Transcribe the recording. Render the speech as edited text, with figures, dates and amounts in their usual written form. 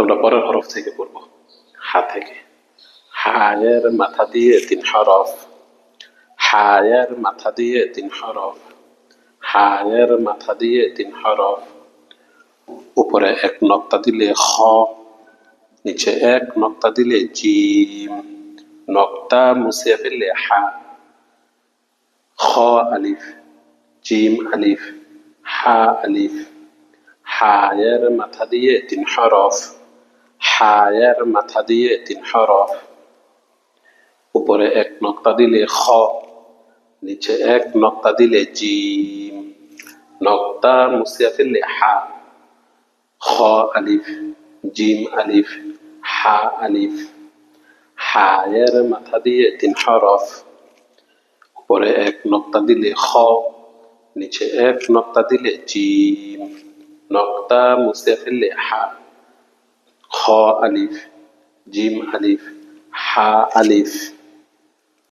তোমরা পরের হরফ থেকে পড়বো, হা থেকে। হায়ের মাথা দিয়ে 3 হরফ, হায়ের মাথা দিয়ে 3 হরফ, হায়ের মাথা দিয়ে 3 হরফ। উপরে 1 নক্তা দিলে খ, নিচে 1 নক্তা দিলে জিম, নক্তা মুছিয়ে ফেললে হা। খ আলিফ, জিম আলিফ, হা আলিফ। হায়ের মাথা দিয়ে 3 হরফ, হায়ের মাথা দিয়ে 3 হরফ। উপরে 1 নক্তা দিলে খ, নিচে 1 নক্তা দিলে জিম, নক্তা মুছিয়ে ফেললে হা। খ আলিফ, জিম আলিফ, হা আলিফ। হায়ের মাথা দিয়ে 3 হরফ, উপরে 1 নক্তা দিলে খ, নিচে 1 নক্তা দিলে জিম, নক্তা মুছিয়ে ফেললে হা। খ আলিফ, জিম আলিফ, হা আলিফ।